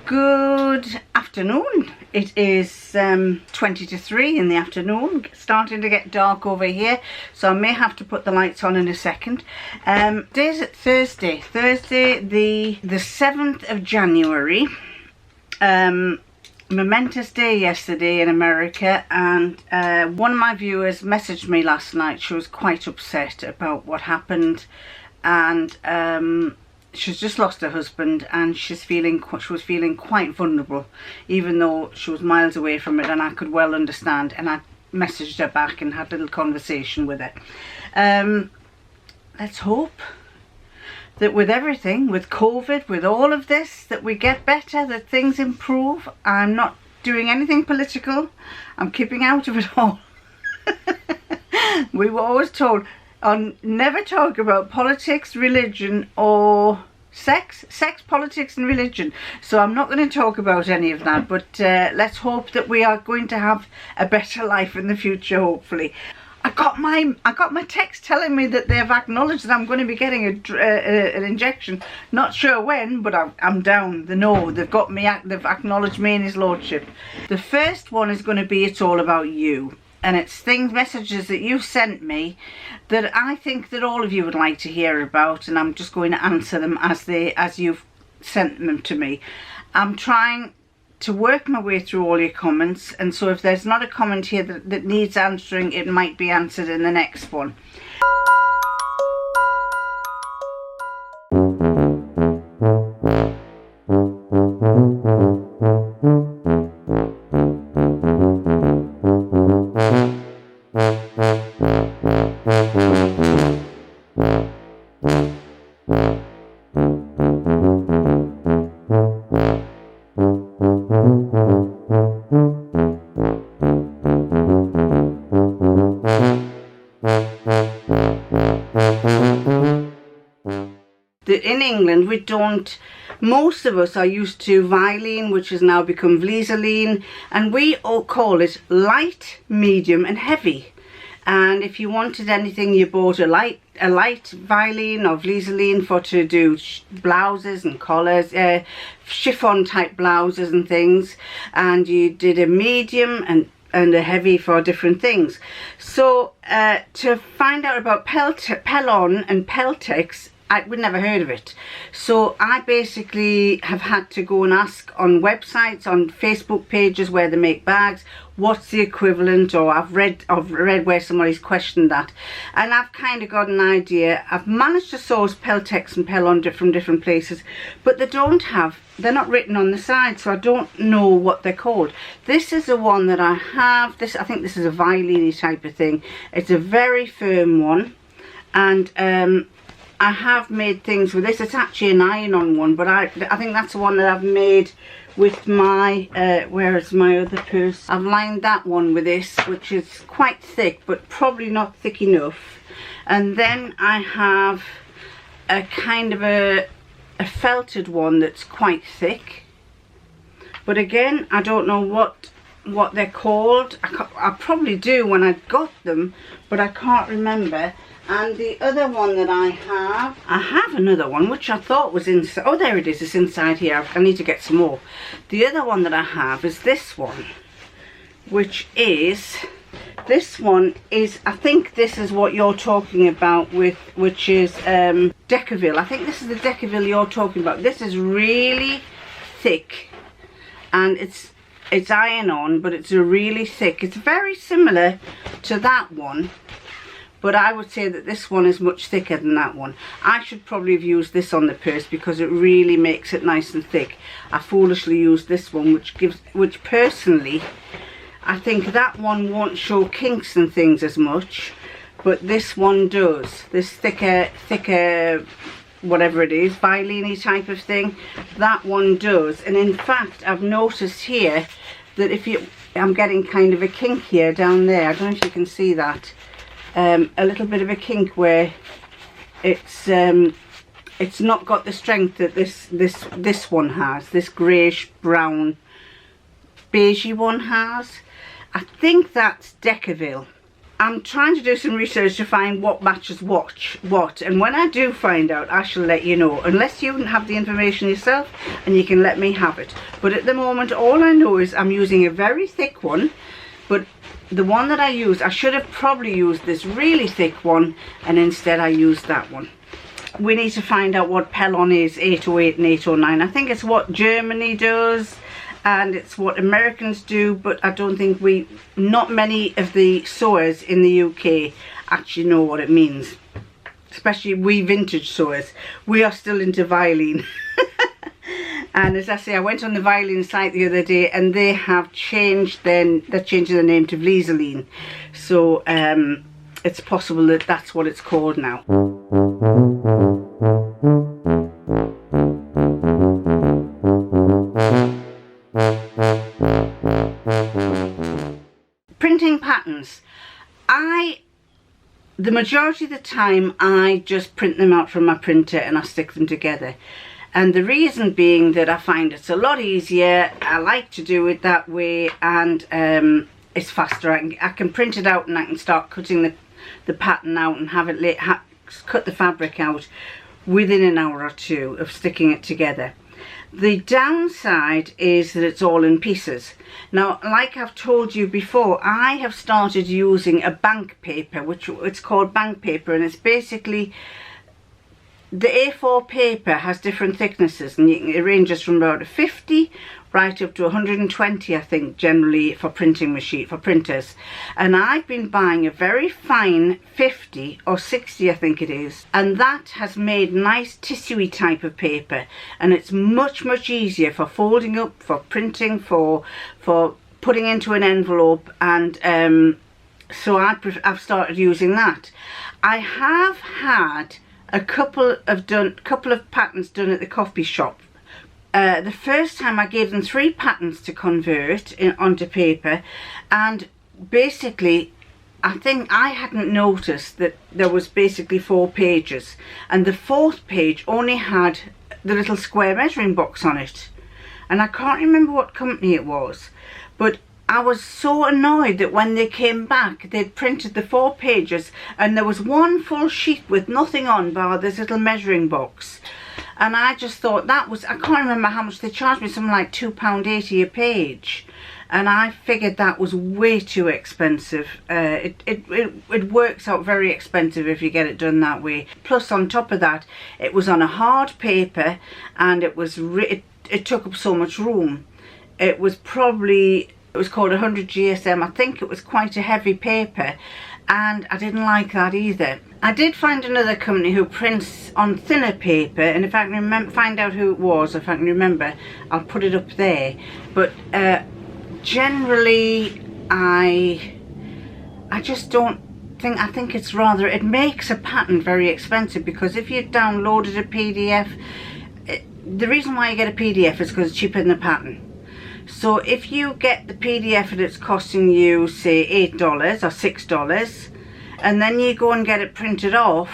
Good afternoon. It is 20 to 3 in the afternoon, starting to get dark over here, so I may have to put the lights on in a second. Today's Thursday, the 7th of January. Momentous day yesterday in America, and one of my viewers messaged me last night. She was quite upset about what happened, and she's just lost her husband, and she was feeling quite vulnerable, even though she was miles away from it, and I could well understand. And I messaged her back and had a little conversation with her. Let's hope that with everything, with COVID, with all of this, that we get better, that things improve. I'm not doing anything political. I'm keeping out of it all. We were always told never talk about politics, religion, or sex, politics and religion. So I'm not going to talk about any of that, but let's hope that we are going to have a better life in the future, hopefully. I got my text telling me that they've acknowledged that I'm going to be getting an injection. Not sure when, but I'm down. They've got me. They've acknowledged me and his lordship. The first one is going to be "It's all about you." And it's messages that you've sent me that I think that all of you would like to hear about, and I'm just going to answer them as you've sent them to me. I'm trying to work my way through all your comments, and so if there's not a comment here that needs answering, it might be answered in the next one. In England, we don't, most of us are used to Vilene, which has now become Vlizoline, and we all call it light, medium and heavy. And if you wanted anything, you bought a light Vilene or Vlizoline to do blouses and collars, chiffon type blouses and things, and you did a medium and a heavy for different things. So to find out about Pellon and Peltex, we'd never heard of it. So I basically have had to go and ask on websites, on Facebook pages where they make bags, what's the equivalent, or I've read where somebody's questioned that, and I've kind of got an idea. I've managed to source Peltex and Pellon from different places, but they're not written on the side, so I don't know what they're called. This is the one that I have. I think this is a Vilene type of thing. It's a very firm one, and I have made things with this. It's actually an iron-on one, but I think that's the one that I've made with my, where is my other purse? I've lined that one with this, which is quite thick, but probably not thick enough. And then I have a kind of a felted one that's quite thick. But again, I don't know what they're called. I probably do when I got them, but I can't remember. And the other one that I have another one which I thought was inside. Oh, there it is. It's inside here. I need to get some more. The other one that I have is this one, which is, I think this is what you're talking about with, which is Decaville. I think this is the Decaville you're talking about. This is really thick, and it's iron-on, but it's really thick. It's very similar to that one, but I would say that this one is much thicker than that one. I should probably have used this on the purse because it really makes it nice and thick. I foolishly used this one, which personally, I think that one won't show kinks and things as much, but this one does. This thicker, whatever it is, Vilene type of thing, that one does. And in fact, I've noticed here that I'm getting kind of a kink here down there. I don't know if you can see that. A little bit of a kink where it's not got the strength that this one has. This greyish brown beigey one has. I think that's Decaville. I'm trying to do some research to find what matches what, and when I do find out, I shall let you know, unless you have the information yourself and you can let me have it. But at the moment, all I know is I'm using a very thick one, but the one that I used, I should have probably used this really thick one, and instead I used that one. We need to find out what Pellon is, 808 and 809. I think it's what Germany does, and it's what Americans do, but I don't think not many of the sewers in the UK actually know what it means. Especially we vintage sewers. We are still into Vilene. And as I say, I went on the Vilene site the other day, and they have changed they're changing the name to Vliseline. So it's possible that that's what it's called now. Printing patterns. The majority of the time I just print them out from my printer and I stick them together. And the reason being that I find it's a lot easier. I like to do it that way, and it's faster. I can print it out and I can start cutting the pattern out and have it cut the fabric out within an hour or two of sticking it together. The downside is that it's all in pieces. Now, like I've told you before, I have started using a bank paper, which it's called bank paper, and it's basically the A4 paper has different thicknesses, and it ranges from about a 50 right up to 120, I think, generally for printers. And I've been buying a very fine 50 or 60, I think it is, and that has made nice tissuey type of paper, and it's much easier for folding up, for printing, for putting into an envelope, and so I've started using that. I have had a couple of patterns done at the coffee shop. The first time I gave them 3 patterns to convert onto paper, and basically I think I hadn't noticed that there was basically 4 pages, and the 4th page only had the little square measuring box on it, and I can't remember what company it was, but I was so annoyed that when they came back, they'd printed the 4 pages and there was one full sheet with nothing on bar this little measuring box. And I just thought I can't remember how much they charged me, something like £2.80 a page. And I figured that was way too expensive. It works out very expensive if you get it done that way. Plus, on top of that, it was on a hard paper, and it took up so much room. It was called 100 GSM. I think it was quite a heavy paper, and I didn't like that either. I did find another company who prints on thinner paper, and if I can find out who it was, if I can remember, I'll put it up there. But generally I just don't think, I think it's rather, it makes a pattern very expensive, because if you downloaded a PDF, the reason why you get a PDF is because it's cheaper than a pattern. So if you get the PDF and it's costing you, say, $8 or $6, and then you go and get it printed off,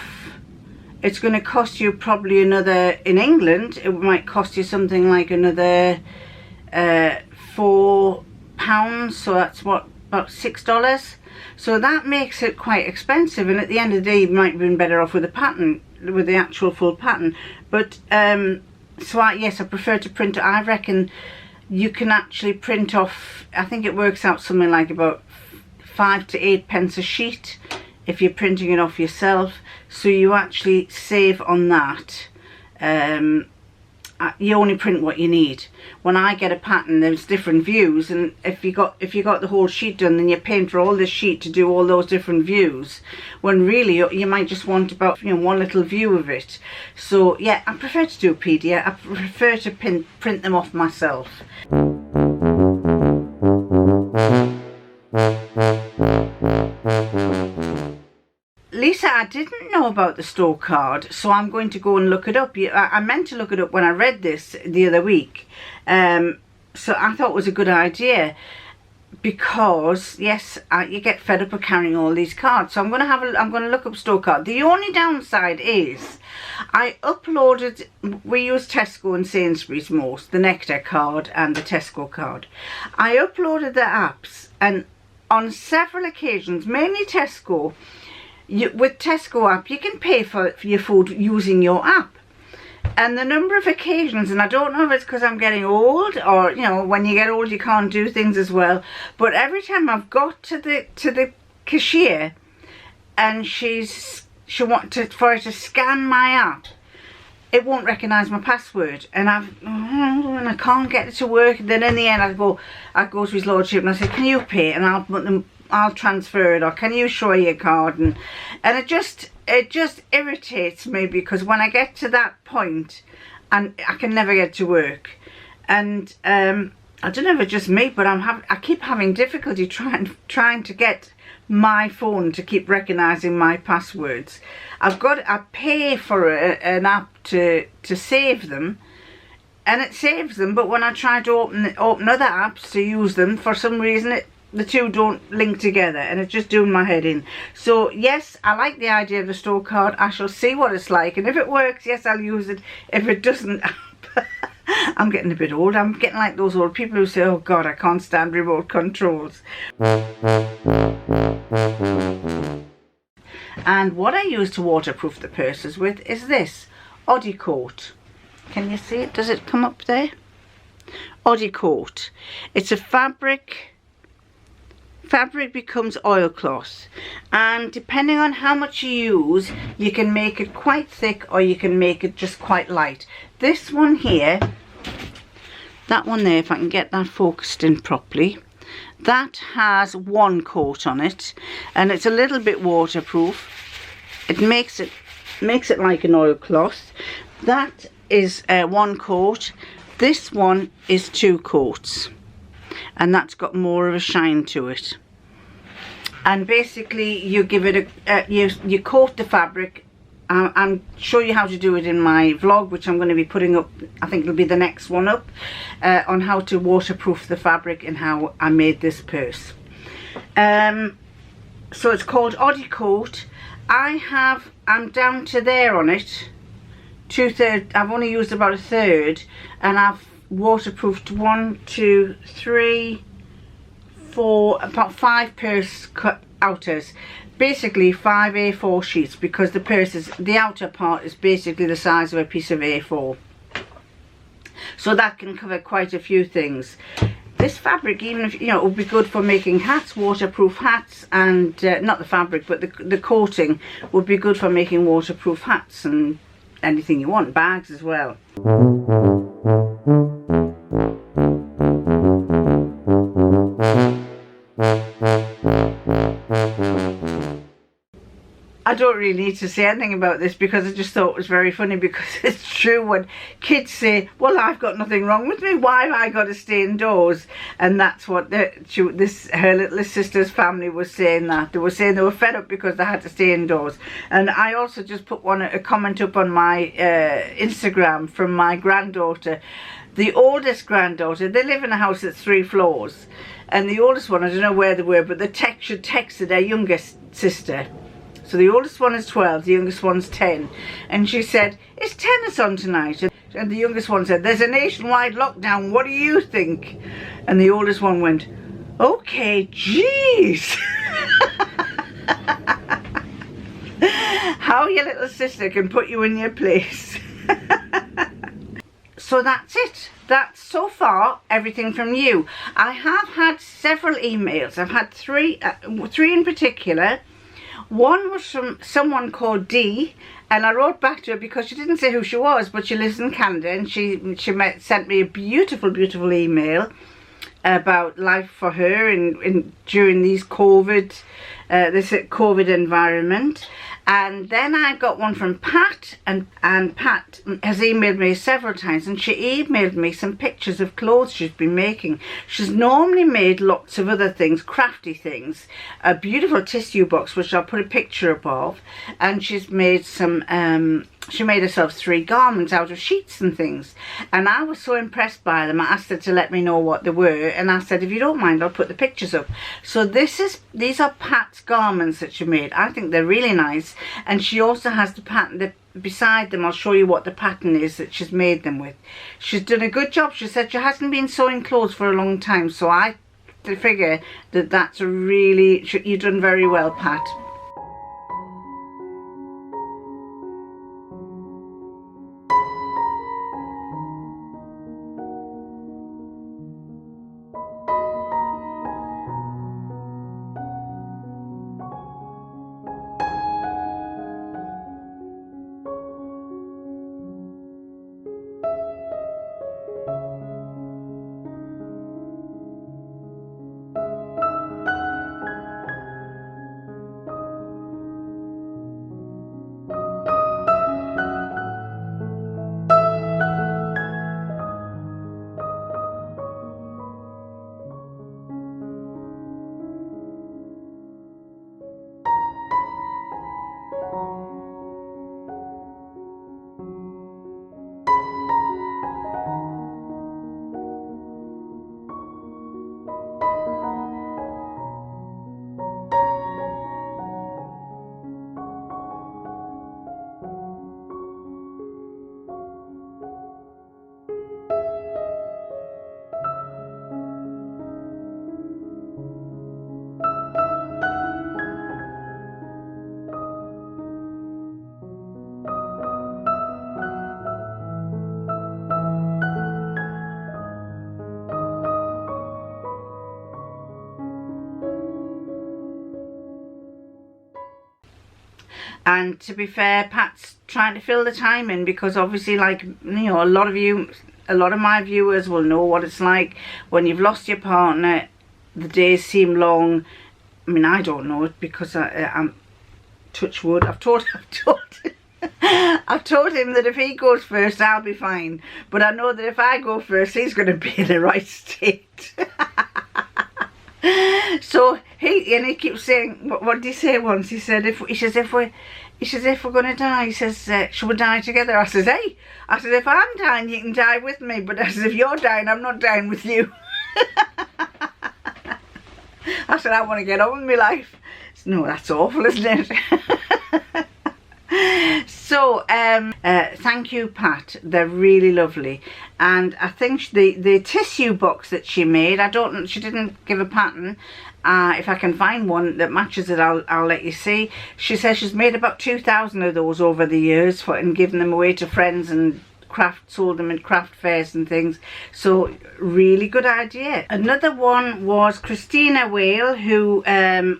it's going to cost you probably another, in England, it might cost you something like another £4, so that's what, about $6. So that makes it quite expensive, and at the end of the day you might have been better off with a pattern, with the actual full pattern. But so yes, I prefer to print. I reckon you can actually print off, I think it works out something like about 5 to 8 pence a sheet if you're printing it off yourself, so you actually save on that. You only print what you need. When I get a pattern, there's different views, and if you got the whole sheet done, then you're paying for all this sheet to do all those different views, when really you might just want about one little view of it. So yeah, I prefer to do a PDF. I prefer to print them off myself. Lisa, I didn't know about the store card, so I'm going to go and look it up. I meant to look it up when I read this the other week, so I thought it was a good idea, because yes, you get fed up of carrying all these cards. So I'm going to look up store card. The only downside is we use Tesco and Sainsbury's most, the Nectar card and the Tesco card. I uploaded the apps, and on several occasions, mainly Tesco. With Tesco app, you can pay for your food using your app. And the number of occasions, and I don't know if it's because I'm getting old, or you know, when you get old you can't do things as well, but every time I've got to the cashier and she wanted for her to scan my app, it won't recognise my password, and I can't get it to work. And then in the end I go to his lordship and I say, can you pay, and I'll transfer it, or can you show your card, and it just irritates me, because when I get to that point and I can never get to work, and I don't know if it's just me, but I keep having difficulty trying to get my phone to keep recognising my passwords. I pay for an app to save them, and it saves them, but when I try to open other apps to use them, for some reason the two don't link together, and it's just doing my head in. So yes, I like the idea of the store card. I shall see what it's like, and if it works, yes, I'll use it. If it doesn't, I'm getting a bit old. I'm getting like those old people who say, oh God, I can't stand remote controls. And what I use to waterproof the purses with is this Oddie Coat. Can you see it? Does it come up there? Oddie Coat. It's a fabric becomes oilcloth, and depending on how much you use, you can make it quite thick or you can make it just quite light. This one here, that one there, if I can get that focused in properly, that has one coat on it, and it's a little bit waterproof. It makes it like an oilcloth. That is one coat. This one is 2 coats, and that's got more of a shine to it. And basically you give it you coat the fabric. I'll show you how to do it in my vlog, which I'm going to be putting up. I think it'll be the next one up, on how to waterproof the fabric and how I made this purse. So it's called Oddie Coat. I'm down to there on it, 2/3. I've only used about 1/3, and I've waterproofed 1, 2, 3, 4, about 5 purse outers, basically 5 A4 sheets, because the outer part is basically the size of a piece of A4, so that can cover quite a few things. This fabric, even if you know, it would be good for making hats, waterproof hats, and not the fabric but the coating would be good for making waterproof hats and anything you want, bags as well. I don't really need to say anything about this, because I just thought it was very funny, because it's true when kids say, well, I've got nothing wrong with me, why have I got to stay indoors? And that's what her little sister's family was saying, that they were saying they were fed up because they had to stay indoors. And I also just put a comment up on my Instagram from my granddaughter. The oldest granddaughter, they live in a house that's 3 floors, and the oldest one, I don't know where they were, but she texted her youngest sister. So the oldest one is 12, the youngest one's 10. And she said, is tennis on tonight? And the youngest one said, there's a nationwide lockdown, what do you think? And the oldest one went, okay, jeez. How your little sister can put you in your place. So that's it. That's so far everything from you. I have had several emails. I've had three in particular. One was from someone called Dee, and I wrote back to her because she didn't say who she was, but she lives in Canada, and she sent me a beautiful email about life for her during these this COVID environment. And then I got one from Pat, and Pat has emailed me several times, and she emailed me some pictures of clothes she's been making. She's normally made lots of other things, crafty things, a beautiful tissue box which I'll put a picture up of, and she's made some she made herself 3 garments out of sheets and things, and I was so impressed by them. I asked her to let me know what they were, and I said, if you don't mind, I'll put the pictures up. So these are Pat's garments that she made. I think they're really nice, and she also has the pattern beside them. I'll show you what the pattern is that she's made them with. She's done a good job. She said she hasn't been sewing clothes for a long time, so I to figure that that's a really, you've done very well, Pat. And to be fair, Pat's trying to fill the time in, because obviously, like, you know, a lot of my viewers will know what it's like when you've lost your partner. The days seem long. I mean, I don't know it, because I'm touch wood. I've told him that if he goes first, I'll be fine. But I know that if I go first, he's going to be in the right state. So he keeps saying, what did he say once? He said, if we're going to die, he says, should we die together? I says, hey, if I'm dying, you can die with me. But I said, if you're dying, I'm not dying with you. I said, I want to get on with my life. No, that's awful, isn't it? So, thank you, Pat. They're really lovely. And I think the tissue box that she made, she didn't give a pattern. If I can find one that matches it, I'll let you see. She says she's made about 2,000 of those over the years and given them away to friends and sold them in craft fairs and things. So really good idea. Another one was Christina Whale, who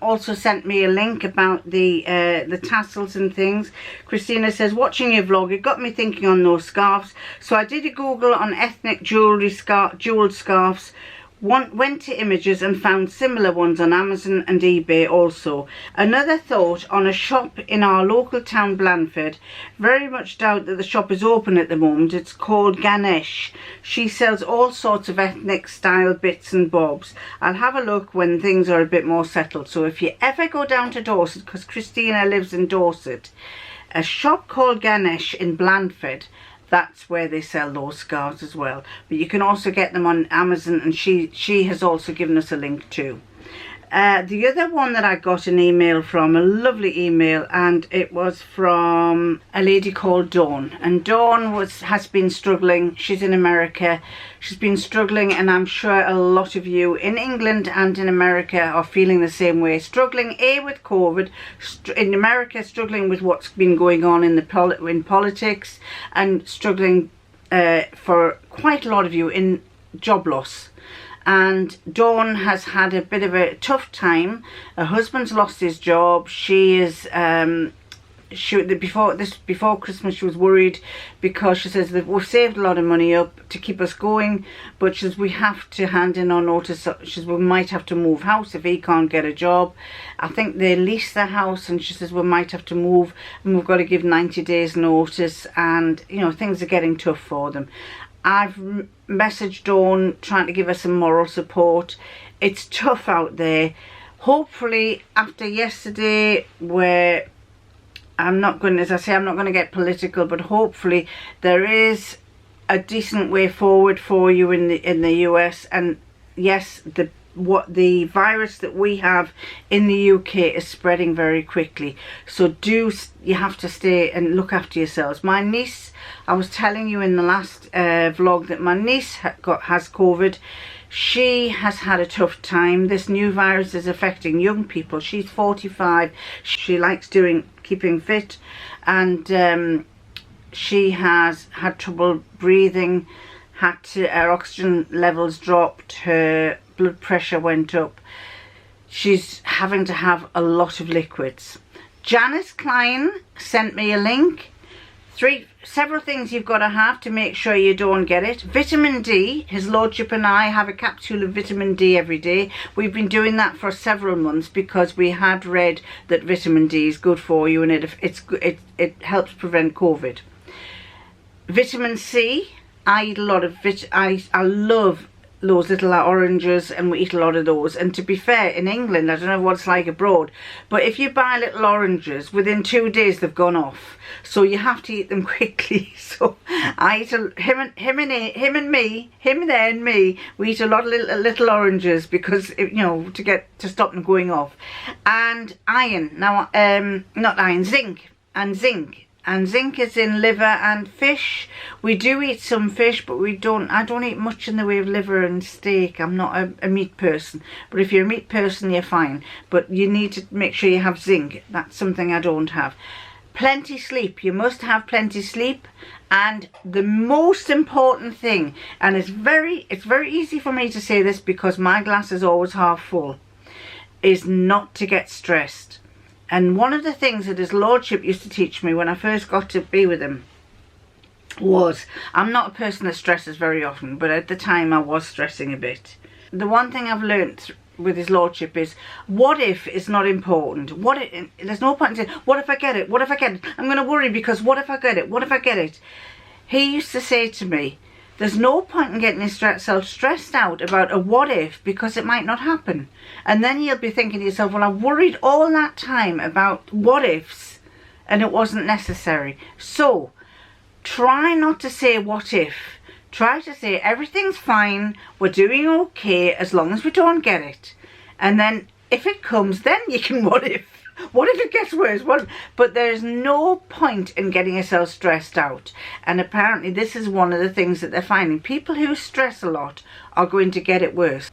also sent me a link about the tassels and things. Christina says, watching your vlog, it got me thinking on those scarves. So I did a Google on ethnic jewellery jewelled scarves. Went to images and found similar ones on Amazon and eBay also. Another thought on a shop in our local town, Blandford. Very much doubt that the shop is open at the moment. It's called Ganesh. She sells all sorts of ethnic style bits and bobs. I'll have a look when things are a bit more settled. So if you ever go down to Dorset, because Christina lives in Dorset, a shop called Ganesh in Blandford, that's where they sell those scarves as well. But you can also get them on Amazon, and she has also given us a link too. The other one that I got an email from, a lovely email, and it was from a lady called Dawn. And Dawn has been struggling. She's in America. She's been struggling, and I'm sure a lot of you in England and in America are feeling the same way. Struggling, with COVID, in America, struggling with what's been going on in politics, and struggling for quite a lot of you in job loss. And Dawn has had a bit of a tough time. Her husband's lost his job. She is before Christmas she was worried, because she says that we've saved a lot of money up to keep us going, but she says we have to hand in our notice. She says we might have to move house if he can't get a job. I think they lease the house, and she says we might have to move, and we've got to give 90 days notice, and you know, things are getting tough for them. I've messaged Dawn trying to give her some moral support. It's tough out there. Hopefully after yesterday, where I'm not going to get political, but hopefully there is a decent way forward for you in the US. And yes, the virus that we have in the UK is spreading very quickly. So you have to stay and look after yourselves. My niece, I was telling you in the last vlog that my niece has COVID. She has had a tough time. This new virus is affecting young people. She's 45. She likes keeping fit, and she has had trouble breathing, her oxygen levels dropped, her blood pressure went up. She's having to have a lot of liquids. Janice Klein sent me a link. Several things you've got to have to make sure you don't get it. Vitamin D. His Lordship and I have a capsule of vitamin D every day. We've been doing that for several months because we had read that vitamin D is good for you and it helps prevent COVID. Vitamin C. I eat a lot of I love those little oranges, and we eat a lot of those. And to be fair, in England, I don't know what it's like abroad, but if you buy little oranges, within 2 days they've gone off, so you have to eat them quickly. So I eat him and me, we eat a lot of little oranges because to stop them going off. And iron, now not iron, zinc. And zinc is in liver and fish. We do eat some fish, but I don't eat much in the way of liver and steak. I'm not a meat person. But if you're a meat person, you're fine. But you need to make sure you have zinc. That's something I don't have. Plenty sleep. You must have plenty sleep. And the most important thing, and it's very easy for me to say this because my glass is always half full, is not to get stressed. And one of the things that his Lordship used to teach me when I first got to be with him was, I'm not a person that stresses very often, but at the time I was stressing a bit. The one thing I've learnt with his Lordship is, what if is not important. There's no point in saying, what if I get it? What if I get it? I'm going to worry because what if I get it? What if I get it? He used to say to me, there's no point in getting yourself stressed out about a what if because it might not happen. And then you'll be thinking to yourself, well, I worried all that time about what ifs and it wasn't necessary. So try not to say what if. Try to say everything's fine, we're doing okay as long as we don't get it. And then if it comes, then you can what if. What if it gets worse? But there's no point in getting yourself stressed out. And apparently this is one of the things that they're finding. People who stress a lot are going to get it worse.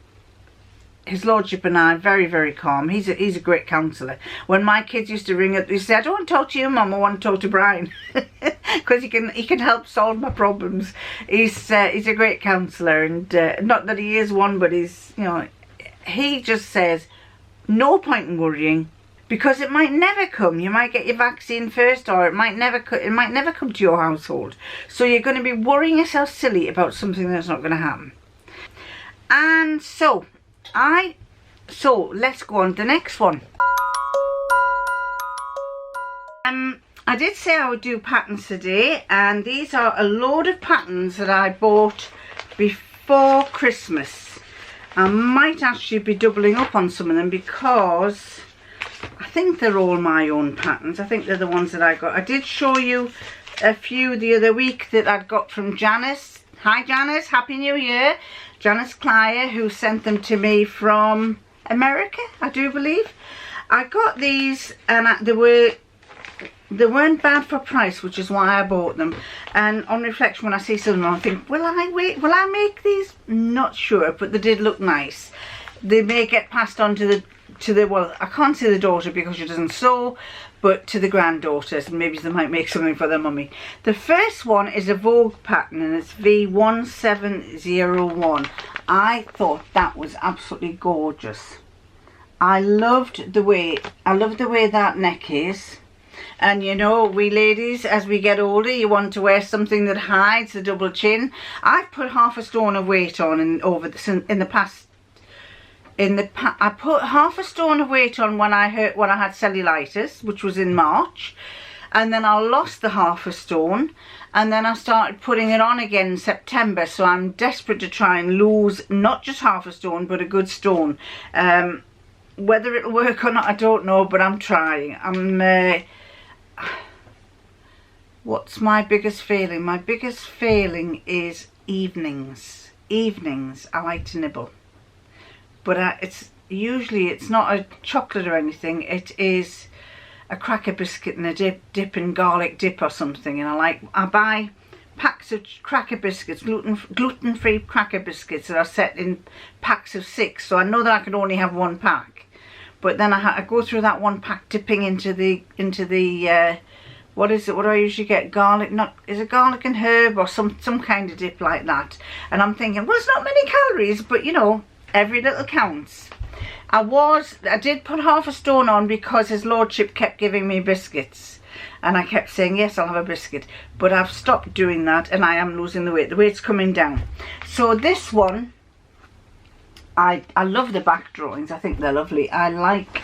His Lordship and I are very, very calm. He's a great counsellor. When my kids used to ring up, they said, I don't want to talk to you, Mum, I want to talk to Brian. Because he can help solve my problems. He's a great counsellor, and not that he is one, but he just says, no point in worrying. Because it might never come. You might get your vaccine first, or it might never come to your household. So you're going to be worrying yourself silly about something that's not going to happen. And so let's go on to the next one. I did say I would do patterns today, and these are a load of patterns that I bought before Christmas. I might actually be doubling up on some of them because I think they're all my own patterns. I think they're the ones that I got. I did show you a few the other week that I'd got from Janice. Hi Janice, Happy New Year. Janice Klein, who sent them to me from America, I do believe. I got these, and they weren't bad for price, which is why I bought them. And on reflection, when I see some of them, I think, will I make these? Not sure, but they did look nice. They may get passed on to the well, I can't say the daughter because she doesn't sew, but to the granddaughters, and maybe they might make something for their mummy. The first one is a Vogue pattern, and it's V1701. I thought that was absolutely gorgeous. I loved the way that neck is. And you know, we ladies, as we get older, you want to wear something that hides the double chin. I've put half a stone of weight on I put half a stone of weight on when I had cellulitis, which was in March, and then I lost the half a stone, and then I started putting it on again in September. So I'm desperate to try and lose not just half a stone, but a good stone. Whether it'll work or not, I don't know, but I'm trying. What's my biggest failing? My biggest failing is evenings. Evenings, I like to nibble. But it's not a chocolate or anything. It is a cracker biscuit and a dip in garlic dip or something. And I buy packs of cracker biscuits, gluten-free cracker biscuits that are set in packs of 6. So I know that I can only have 1 pack. But then I go through that 1 pack dipping into the what is it? What do I usually get? Garlic? Is it garlic and herb or some kind of dip like that? And I'm thinking, well, it's not many calories, but you know, every little counts. I did put half a stone on because his lordship kept giving me biscuits. And I kept saying, yes, I'll have a biscuit. But I've stopped doing that and I am losing the weight. The weight's coming down. So this one, I love the back drawings. I think they're lovely. I like,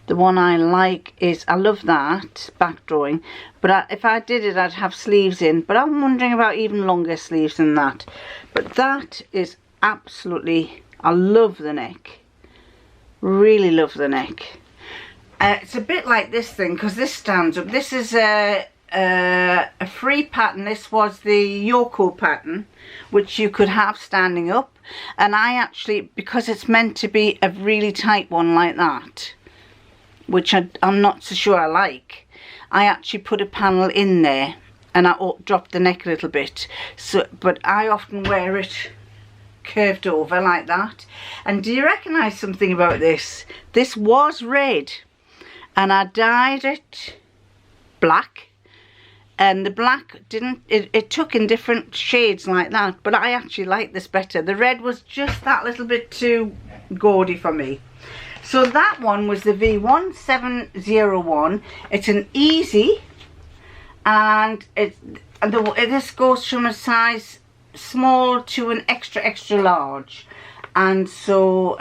the one I like is, I love that back drawing. But if I did it, I'd have sleeves in. But I'm wondering about even longer sleeves than that. But that is absolutely, I love the neck. Really love the neck. It's a bit like this thing because this stands up. This is a free pattern. This was the Yoko pattern, which you could have standing up. And I actually, because it's meant to be a really tight one like that, which I'm not so sure I like, I actually put a panel in there and I dropped the neck a little bit. So, but I often wear it curved over like that. And do you recognise something about this? This was red. And I dyed it black, and the black didn't, it took in different shades like that, but I actually like this better. The red was just that little bit too gaudy for me. So that one was the V1701. It's an easy, and this goes from a size small to an extra large. And so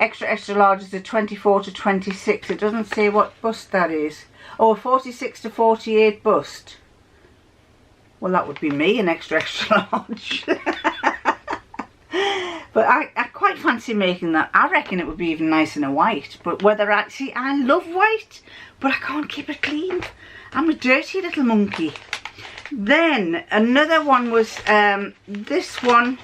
extra large is a 24 to 26. It doesn't say what bust that is. Oh, 46 to 48 bust. Well, that would be me, an extra large. But I quite fancy making that. I reckon it would be even nice in a white. But whether actually, I love white, but I can't keep it clean. I'm a dirty little monkey. Then another one was this one.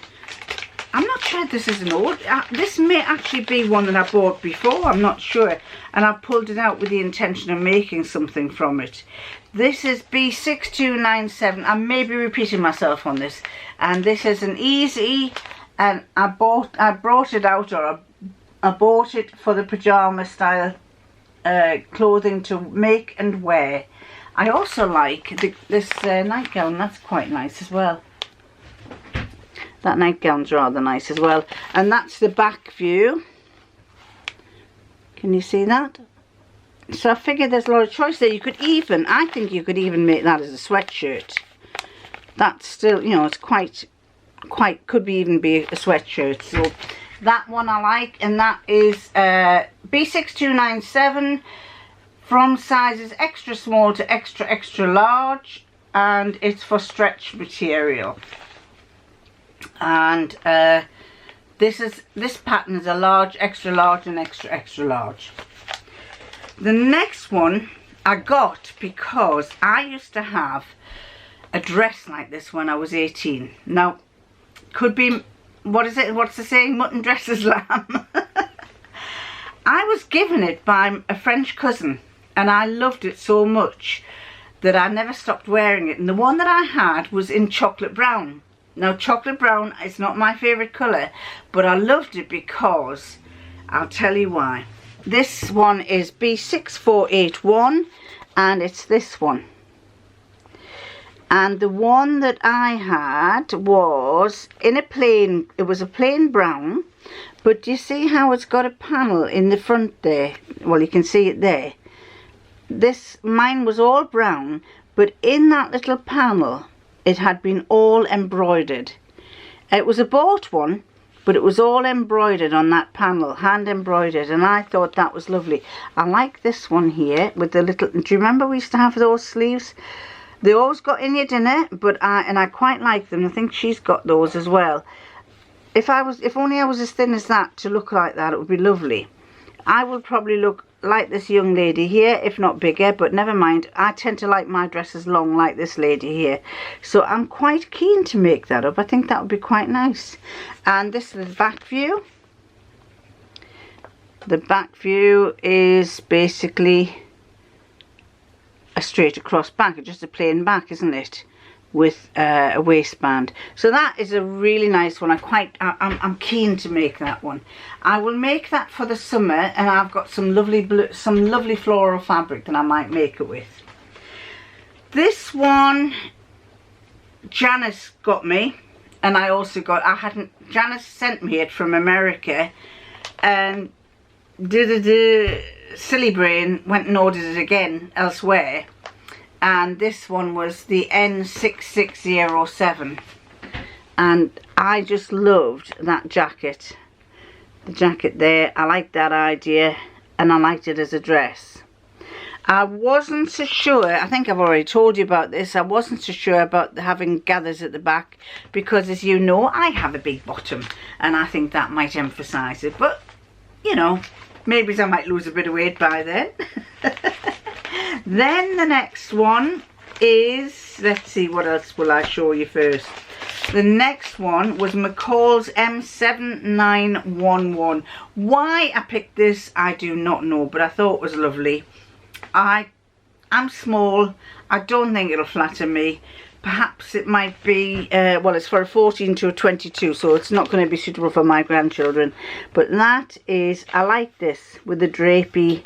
I'm not sure if this is an old, this may actually be one that I bought before, I'm not sure. And I've pulled it out with the intention of making something from it. This is B6297, I may be repeating myself on this. And this is an easy, and I brought it out, or I bought it for the pyjama style clothing to make and wear. I also like this nightgown, that's quite nice as well. That nightgown's rather nice as well. And that's the back view. Can you see that? So I figured there's a lot of choice there. You could even, I think you could even make that as a sweatshirt. That's still, you know, it's quite, could be even be a sweatshirt. So that one I like, and that is B6297 from sizes extra small to extra large, and it's for stretch material. And this pattern is a large, extra large, and extra large. The next one I got because I used to have a dress like this when I was 18. Now, could be, what is it? What's the saying? Mutton dresses lamb. I was given it by a French cousin, and I loved it so much that I never stopped wearing it. And the one that I had was in chocolate brown. Now, chocolate brown is not my favourite colour, but I loved it because, I'll tell you why. This one is B6481, and it's this one. And the one that I had was in a plain, it was a plain brown, but do you see how it's got a panel in the front there? Well, you can see it there. Mine was all brown, but in that little panel, it had been all embroidered. It was a bought one, but it was all embroidered on that panel, hand embroidered, and I thought that was lovely. I like this one here with the little, do you remember we used to have those sleeves? They always got in your dinner, but I quite like them. I think she's got those as well. If only I was as thin as that to look like that, it would be lovely. I would probably look like this young lady here, if not bigger, but never mind. I tend to like my dresses long like this lady here. So I'm quite keen to make that up. I think that would be quite nice. And this is the back view. The back view is basically a straight across back, just a plain back, isn't it, with a waistband. So that is a really nice one. I'm keen to make that one. I will make that for the summer, and I've got some lovely floral fabric that I might make it with. This one Janice got me, and I also got, Janice sent me it from America, and silly brain went and ordered it again elsewhere, and this one was the N6607, and I just loved that jacket, the jacket there. I liked that idea, and I liked it as a dress. I wasn't so sure, I think I've already told you about this, I wasn't so sure about having gathers at the back, because as you know, I have a big bottom, and I think that might emphasise it, but you know, maybe I might lose a bit of weight by then. Then the next one is, let's see, what else will I show you first. The next one was McCall's M7911. Why I picked this, I do not know, but I thought it was lovely. I'm small, I don't think it'll flatter me. Perhaps it might be, well, it's for a 14 to a 22, so it's not going to be suitable for my grandchildren. But that is, I like this with the drapey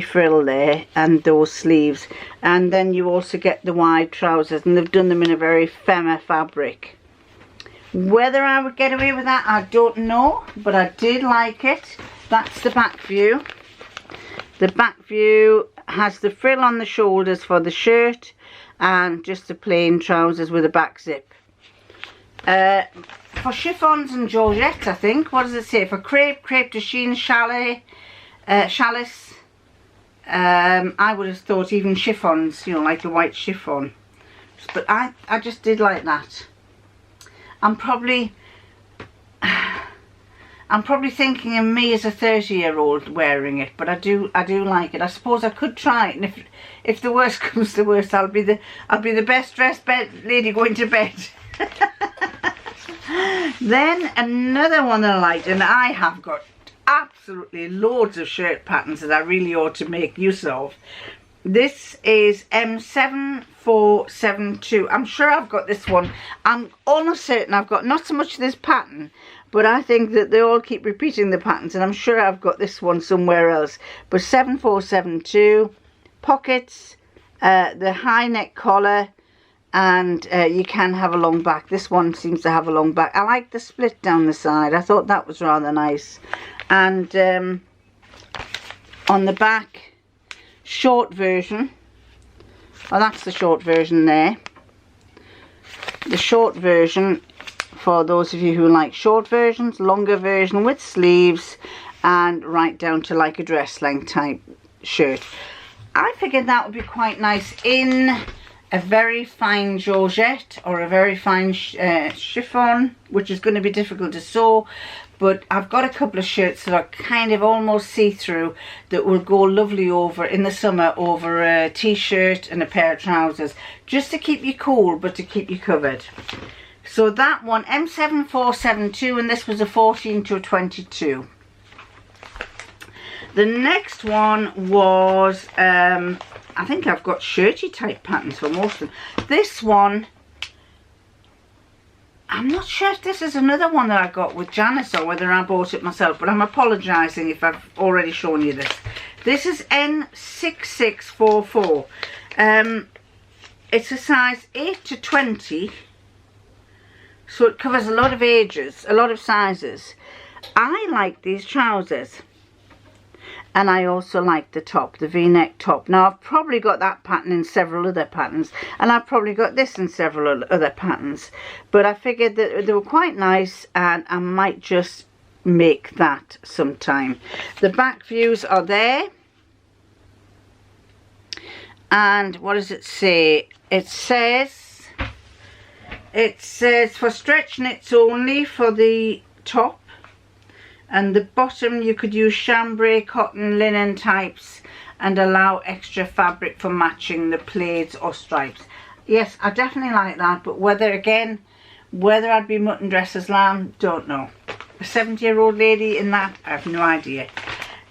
frill there and those sleeves. And then you also get the wide trousers, and they've done them in a very femme fabric. Whether I would get away with that, I don't know, but I did like it. That's the back view. The back view has the frill on the shoulders for the shirt, and just the plain trousers with a back zip. For chiffons and georgettes, I think, what does it say? For crepe de chine, chalice, I would have thought even chiffons, you know, like the white chiffon. But I just did like that. I'm probably thinking of me as a 30-year-old wearing it, but I do like it. I suppose I could try it, and if the worst comes to worst, I'll be the best dressed lady going to bed. Then another one that I liked, and I have got absolutely loads of shirt patterns that I really ought to make use of. This is M7472. I'm sure I've got this one. I'm almost certain I've got not so much this pattern, but I think that they all keep repeating the patterns, and I'm sure I've got this one somewhere else. But 7472, pockets, the high neck collar, and you can have a long back. This one seems to have a long back. I like the split down the side. I thought that was rather nice. And on the back, short version. Oh, that's the short version there. The short version, for those of you who like short versions, longer version with sleeves and right down to like a dress length type shirt. I figured that would be quite nice in a very fine georgette or a very fine chiffon, which is going to be difficult to sew. But I've got a couple of shirts that are kind of almost see-through that will go lovely over in the summer over a t-shirt and a pair of trousers, just to keep you cool but to keep you covered. So that one, M7472, and this was a 14 to a 22. The next one was, I think I've got shirty type patterns for most of them. This one, I'm not sure if this is another one that I got with Janice or whether I bought it myself, but I'm apologising if I've already shown you this. This is N6644. It's a size 8 to 20, so it covers a lot of ages, a lot of sizes. I like these trousers, and I also like the top, the v-neck top. Now I've probably got that pattern in several other patterns, and I've probably got this in several other patterns, but I figured that they were quite nice and I might just make that sometime. The back views are there, and what does it say? It says for stretch knits only for the top. And the bottom you could use chambray, cotton, linen types, and allow extra fabric for matching the plaids or stripes. Yes, I definitely like that, but whether I'd be mutton dressed as lamb, don't know. A 70-year-old lady in that, I have no idea.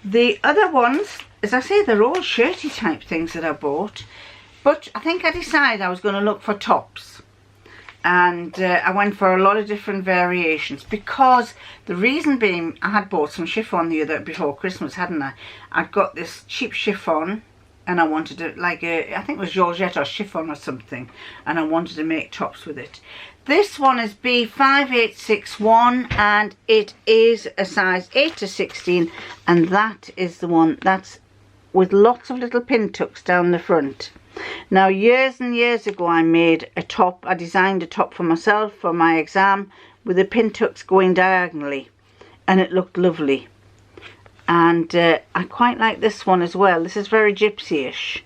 The other ones as I say, they're all shirty type things that I bought. But I think I decided I was going to look for tops. And I went for a lot of different variations, because the reason being, I had bought some chiffon before Christmas, hadn't I? I'd got this cheap chiffon, and I wanted it like I think it was Georgette or chiffon or something, and I wanted to make tops with it. This one is B5861, and it is a size 8 to 16, and that is the one that's with lots of little pin tucks down the front. Now, years and years ago, I made a top. I designed a top for myself for my exam with the pin tucks going diagonally, and it looked lovely. And I quite like this one as well. This is very gypsy-ish,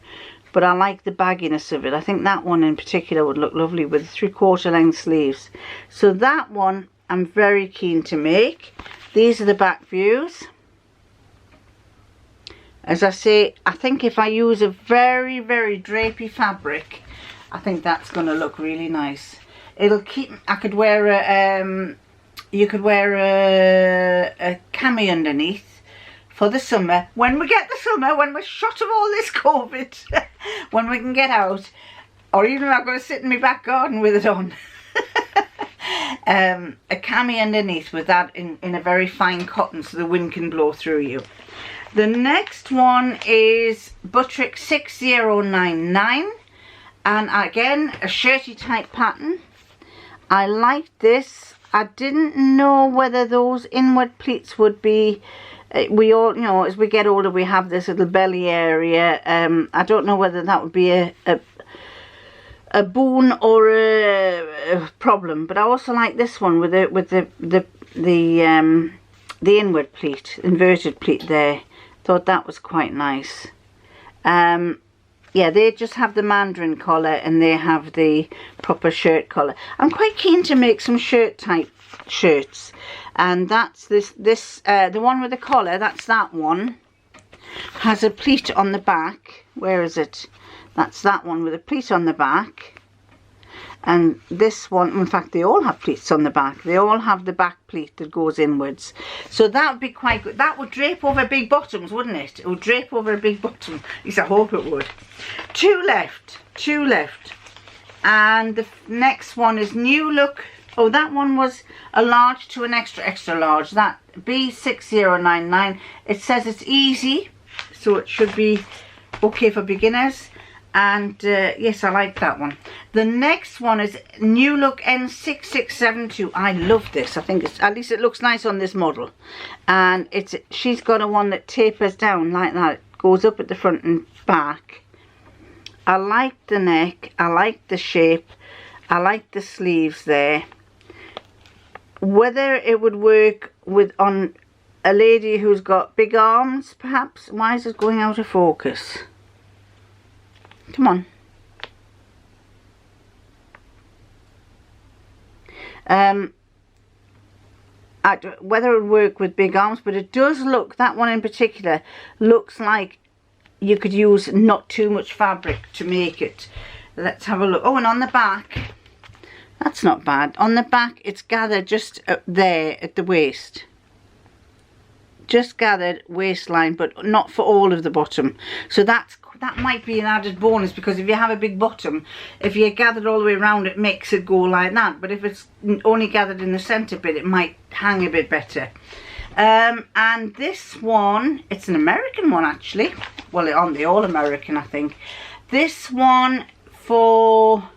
but I like the bagginess of it. I think that one in particular would look lovely with 3/4 length sleeves. So that one I'm very keen to make. These are the back views. As I say, I think if I use a very, very drapey fabric, I think that's going to look really nice. It'll keep, I could wear a, you could wear a cami underneath for the summer. When we get the summer, when we're shot of all this COVID, when we can get out, or even if I've got to sit in my back garden with it on. A cami underneath with that in a very fine cotton so the wind can blow through you. The next one is Buttrick 6099, and again a shirty type pattern. I liked this. I didn't know whether those inward pleats would be, we all, you know, as we get older we have this little belly area. I don't know whether that would be a boon or a problem, but I also like this one with the inward pleat, inverted pleat there. Thought that was quite nice. Yeah, they just have the mandarin collar and they have the proper shirt collar. I'm quite keen to make some shirt type shirts, and that's the one with the collar. That's that one. Has a pleat on the back. Where is it? That's that one with a pleat on the back. And this one, in fact, they all have pleats on the back. They all have the back pleat that goes inwards. So that would be quite good. That would drape over big bottoms, wouldn't it? It would drape over a big bottom. At least I hope it would. Two left. And the next one is New Look. Oh, that one was a large to an extra large. That B6099. It says it's easy, so it should be okay for beginners. And yes, I like that one. The next one is New Look N6672. I love this. I think it's, at least it looks nice on this model. And she's got a one that tapers down like that. It goes up at the front and back. I like the neck. I like the shape. I like the sleeves there. Whether it would work on a lady who's got big arms, perhaps. Why is it going out of focus? Come on. Whether it would work with big arms, but it does look, that one in particular, looks like you could use not too much fabric to make it. Let's have a look. Oh, and on the back, that's not bad. On the back, it's gathered just up there at the waist. Just gathered waistline, but not for all of the bottom. So that might be an added bonus, because if you have a big bottom, if you gathered all the way around, it makes it go like that. But if it's only gathered in the centre bit, it might hang a bit better. And this one, it's an American one actually. Well, aren't they all American, I think. This one for,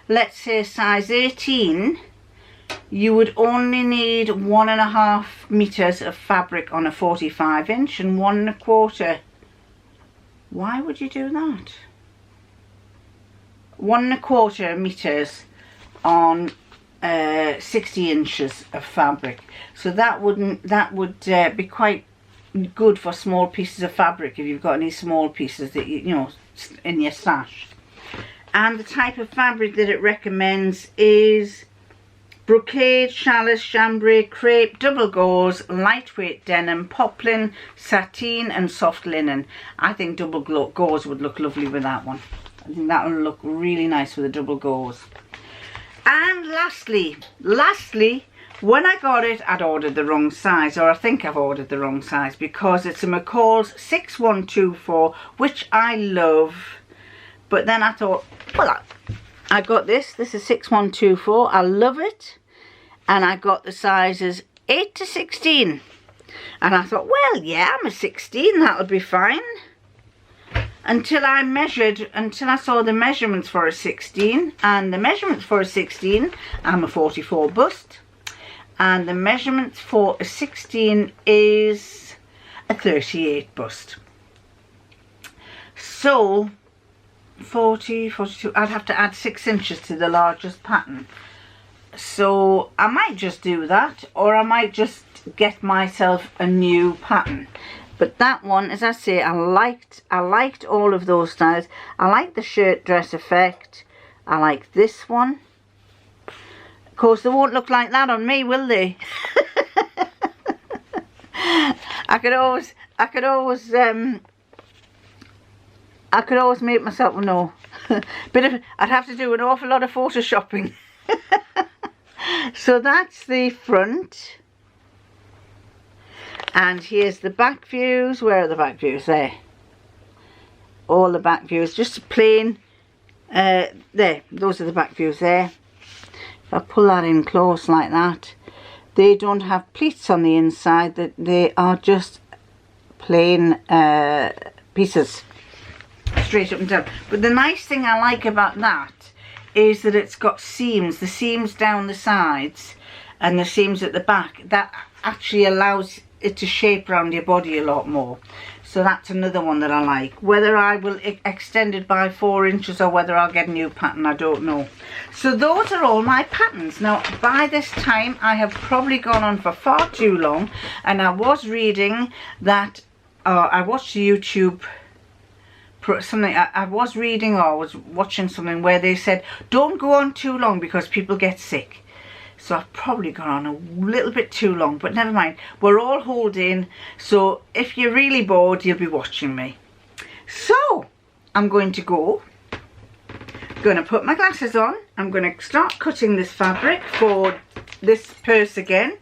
let's say, size 18, you would only need 1.5 meters of fabric on a 45-inch and 1.25. Why would you do that? 1.25 meters on 60 inches of fabric. So that would be quite good for small pieces of fabric if you've got any small pieces that you know in your stash. And the type of fabric that it recommends is brocade, challis, chambray, crepe, double gauze, lightweight denim, poplin, sateen and soft linen. I think double gauze would look lovely with that one. I think that will look really nice with a double gauze. And lastly, When I got it, I'd ordered the wrong size, or I think I've ordered the wrong size, because it's a McCall's 6124, which I love. But then I thought, well, I got this. This is 6124. I love it. And I got the sizes 8 to 16. And I thought, well, yeah, I'm a 16. That'll be fine. Until I saw the measurements for a 16. And the measurements for a 16, I'm a 44 bust. And the measurements for a 16 is a 38 bust. So 40, 42, I'd have to add 6 inches to the largest pattern. So I might just do that, or I might just get myself a new pattern. But that one, as I say, I liked all of those styles. I like the shirt dress effect. I like this one. Of course, they won't look like that on me, will they? I could always make myself know. But I'd have to do an awful lot of photoshopping. So that's the front. And here's the back views. Where are the back views? There. All the back views. Just plain. There. Those are the back views there. If I pull that in close like that. They don't have pleats on the inside. They are just plain pieces. Straight up and down. But the nice thing I like about that is that it's got seams. The seams down the sides and the seams at the back. That actually allows it to shape around your body a lot more. So that's another one that I like. Whether I will extend it by 4 inches or whether I'll get a new pattern, I don't know. So those are all my patterns. Now by this time I have probably gone on for far too long, and I was reading that I watched YouTube something. I was reading or I was watching something where they said don't go on too long because people get sick. So I've probably gone on a little bit too long, but never mind. We're all holed in, so if you're really bored, you'll be watching me. So I'm going to go. Going to put my glasses on. I'm going to start cutting this fabric for this purse again.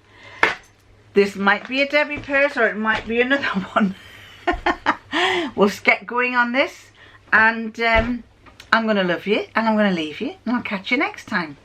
This might be a Debbie purse or it might be another one. We'll get going on this, and I'm going to love you and I'm going to leave you, and I'll catch you next time.